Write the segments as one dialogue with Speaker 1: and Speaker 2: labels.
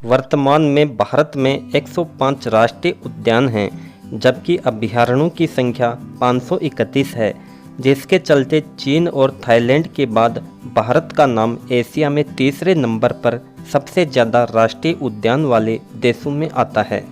Speaker 1: वर्तमान में भारत में 105 राष्ट्रीय उद्यान हैं, जबकि अभयारण्यों की संख्या 531 है, जिसके चलते चीन और थाईलैंड के बाद भारत का नाम एशिया में तीसरे नंबर पर सबसे ज़्यादा राष्ट्रीय उद्यान वाले देशों में आता है।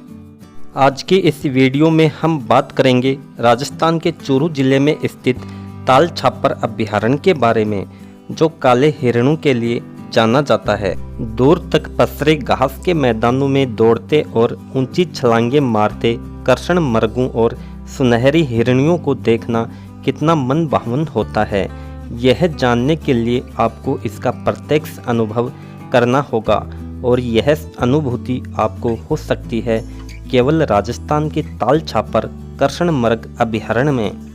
Speaker 1: आज की इस वीडियो में हम बात करेंगे राजस्थान के चूरू जिले में स्थित ताल छापर अभयारण्य के बारे में, जो काले हिरणों के लिए जाना जाता है। दूर तक पसरे घास के मैदानों में दौड़ते और ऊंची छलांगे मारते कृष्ण मृगों और सुनहरी हिरणियों को देखना कितना मन भावन होता है, यह जानने के लिए आपको इसका प्रत्यक्ष अनुभव करना होगा, और यह अनुभूति आपको हो सकती है केवल राजस्थान के ताल छापर कृष्ण मृग अभयारण्य में।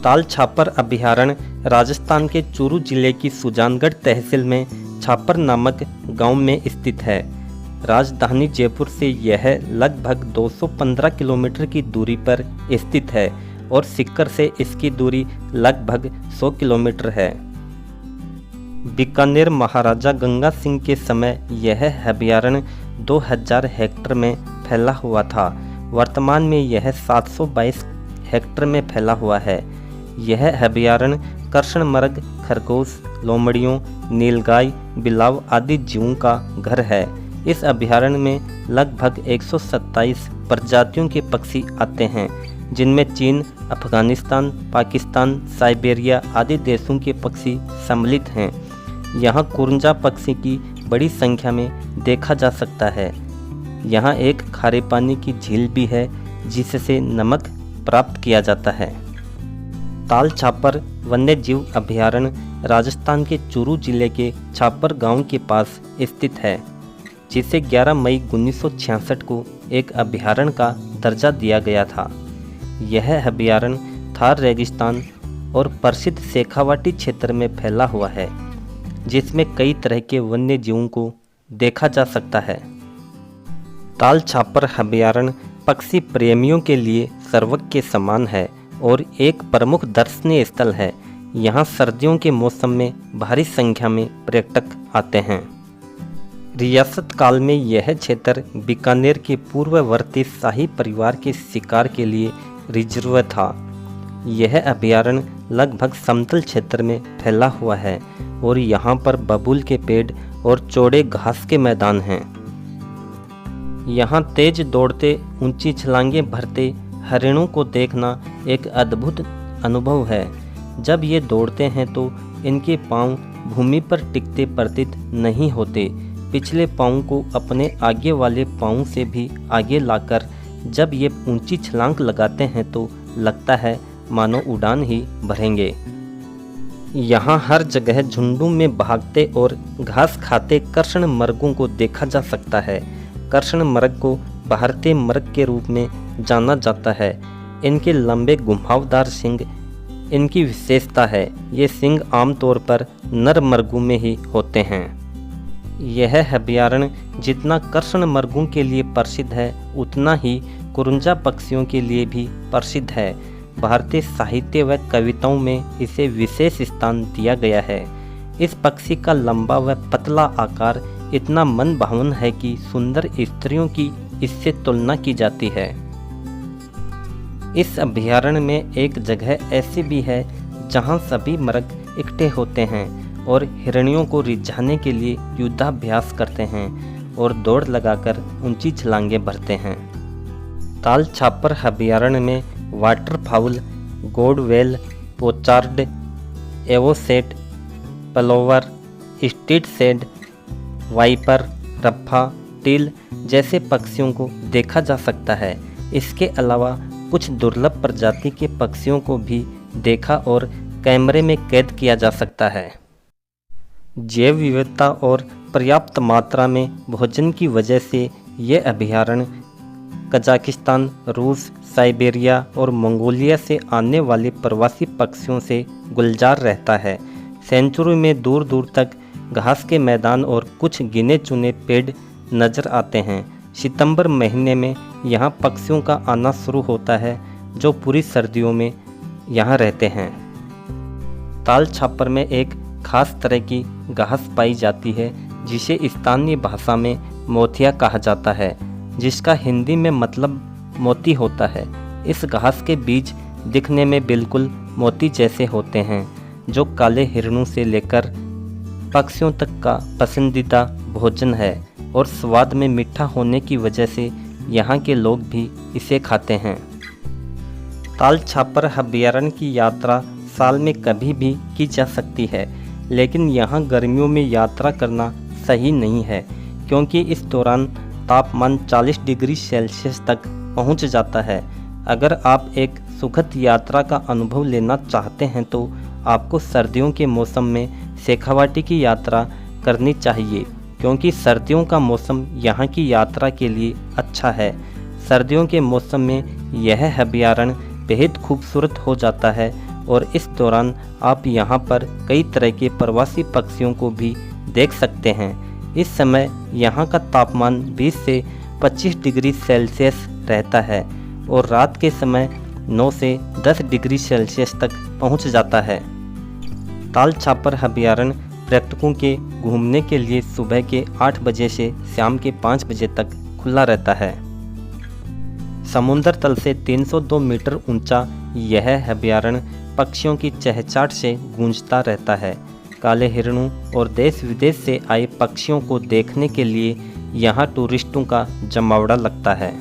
Speaker 1: ताल छापर अभयारण्य राजस्थान के चूरू जिले की सुजानगढ़ तहसील में छापर नामक गांव में स्थित है। राजधानी जयपुर से यह लगभग 215 किलोमीटर की दूरी पर स्थित है और सीकर से इसकी दूरी लगभग 100 किलोमीटर है। बीकानेर महाराजा गंगा सिंह के समय यह अभयारण्य 2000 हेक्टेयर में फैला हुआ था। वर्तमान में यह 722 हेक्टेयर में फैला हुआ है। यह अभयारण्य कृष्ण मृग, खरगोश, लोमड़ियों, नीलगाय, बिलाव आदि जीवों का घर है। इस अभयारण्य में लगभग 127 प्रजातियों के पक्षी आते हैं, जिनमें चीन, अफगानिस्तान, पाकिस्तान, साइबेरिया आदि देशों के पक्षी सम्मिलित हैं। यहाँ कुरंजा पक्षी की बड़ी संख्या में देखा जा सकता है। यहाँ एक खारे पानी की झील भी है, जिससे नमक प्राप्त किया जाता है। ताल छापर वन्य जीव अभयारण्य राजस्थान के चूरू जिले के छापर गांव के पास स्थित है, जिसे 11 मई 1966 को एक अभयारण्य का दर्जा दिया गया था। यह अभयारण्य थार रेगिस्तान और प्रसिद्ध शेखावाटी क्षेत्र में फैला हुआ है, जिसमें कई तरह के वन्य जीवों को देखा जा सकता है। ताल छापर अभयारण्य पक्षी प्रेमियों के लिए स्वर्ग के समान है और एक प्रमुख दर्शनीय स्थल है। यहाँ सर्दियों के मौसम में भारी संख्या में पर्यटक आते हैं। रियासत काल में यह क्षेत्र बीकानेर के पूर्ववर्ती शाही परिवार के शिकार के लिए रिजर्व था। यह अभयारण्य लगभग समतल क्षेत्र में फैला हुआ है और यहाँ पर बबूल के पेड़ और चौड़े घास के मैदान हैं। यहाँ तेज दौड़ते, ऊंची छलांगें भरते हरिणों को देखना एक अद्भुत अनुभव है। जब ये दौड़ते हैं तो इनके पांव भूमि पर टिकते प्रतीत नहीं होते। पिछले पांव को अपने आगे वाले पांव से भी आगे लाकर जब ये ऊंची छलांग लगाते हैं तो लगता है मानो उड़ान ही भरेंगे। यहाँ हर जगह झुंडों में भागते और घास खाते कृष्ण मृगों को देखा जा सकता है। कृष्ण मृग को भारतीय मृग के रूप में जाना जाता है। इनके लंबे घुमावदार सींग इनकी विशेषता है। ये सींग आमतौर पर नर मृगों में ही होते हैं। यह अभयारण्य जितना कृष्ण मृगों के लिए प्रसिद्ध है, उतना ही कुरंजा पक्षियों के लिए भी प्रसिद्ध है। भारतीय साहित्य व कविताओं में इसे विशेष स्थान दिया गया है। इस पक्षी का लंबा व पतला आकार इतना मन भावन है कि सुंदर स्त्रियों की इससे तुलना की जाती है। इस अभयारण्य में एक जगह ऐसी भी है जहां सभी मृग इकट्ठे होते हैं और हिरणियों को रिझाने के लिए युद्धाभ्यास करते हैं और दौड़ लगाकर ऊंची छलांगें भरते हैं। ताल छापर अभयारण्य में water fowl, godwit, pochard, avocet, plover, स्ट्रीट सेड, वाइपर, रफ्फा, टील जैसे पक्षियों को देखा जा सकता है। इसके अलावा कुछ दुर्लभ प्रजाति के पक्षियों को भी देखा और कैमरे में कैद किया जा सकता है। जैव विविधता और पर्याप्त मात्रा में भोजन की वजह से ये अभयारण्य कजाकिस्तान, रूस, साइबेरिया और मंगोलिया से आने वाले प्रवासी पक्षियों से गुलजार रहता है। सेंचुरी में दूर दूर तक घास के मैदान और कुछ गिने चुने पेड़ नजर आते हैं। सितंबर महीने में यहाँ पक्षियों का आना शुरू होता है, जो पूरी सर्दियों में यहाँ रहते हैं। ताल छापर में एक खास तरह की घास पाई जाती है जिसे स्थानीय भाषा में मोतिया कहा जाता है, जिसका हिंदी में मतलब मोती होता है। इस घास के बीज दिखने में बिल्कुल मोती जैसे होते हैं, जो काले हिरणों से लेकर पक्षियों तक का पसंदीदा भोजन है और स्वाद में मीठा होने की वजह से यहाँ के लोग भी इसे खाते हैं। ताल छापर अभयारण्य की यात्रा साल में कभी भी की जा सकती है, लेकिन यहाँ गर्मियों में यात्रा करना सही नहीं है, क्योंकि इस दौरान तापमान 40 डिग्री सेल्सियस तक पहुँच जाता है। अगर आप एक सुखद यात्रा का अनुभव लेना चाहते हैं तो आपको सर्दियों के मौसम में शेखावाटी की यात्रा करनी चाहिए, क्योंकि सर्दियों का मौसम यहाँ की यात्रा के लिए अच्छा है। सर्दियों के मौसम में यह अभयारण्य बेहद खूबसूरत हो जाता है और इस दौरान आप यहाँ पर कई तरह के प्रवासी पक्षियों को भी देख सकते हैं। इस समय यहाँ का तापमान 20 से 25 डिग्री सेल्सियस रहता है और रात के समय 9 से 10 डिग्री सेल्सियस तक पहुँच जाता है। ताल छापर अभयारण्य पर्यटकों के घूमने के लिए सुबह के 8 बजे से शाम के 5 बजे तक खुला रहता है। समुद्र तल से 302 मीटर ऊंचा यह अभयारण्य पक्षियों की चहचहाट से गूंजता रहता है। काले हिरणों और देश विदेश से आए पक्षियों को देखने के लिए यहाँ टूरिस्टों का जमावड़ा लगता है।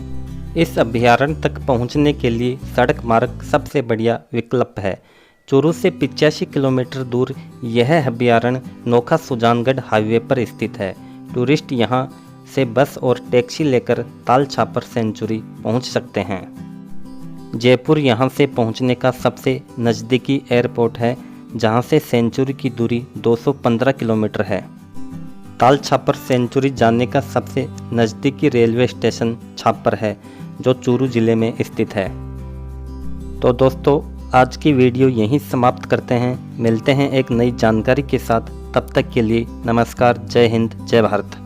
Speaker 1: इस अभयारण्य तक पहुँचने के लिए सड़क मार्ग सबसे बढ़िया विकल्प है। चूरू से 85 किलोमीटर दूर यह अभयारण्य नोखा सुजानगढ़ हाईवे पर स्थित है। टूरिस्ट यहाँ से बस और टैक्सी लेकर ताल छापर सेंचुरी पहुँच सकते हैं। जयपुर यहाँ से पहुँचने का सबसे नज़दीकी एयरपोर्ट है, जहाँ से सेंचुरी की दूरी 215 किलोमीटर है। ताल छापर सेंचुरी जाने का सबसे नज़दीकी रेलवे स्टेशन छापर है, जो चूरू ज़िले में स्थित है। तो दोस्तों, आज की वीडियो यहीं समाप्त करते हैं। मिलते हैं एक नई जानकारी के साथ। तब तक के लिए नमस्कार। जय हिंद, जय भारत।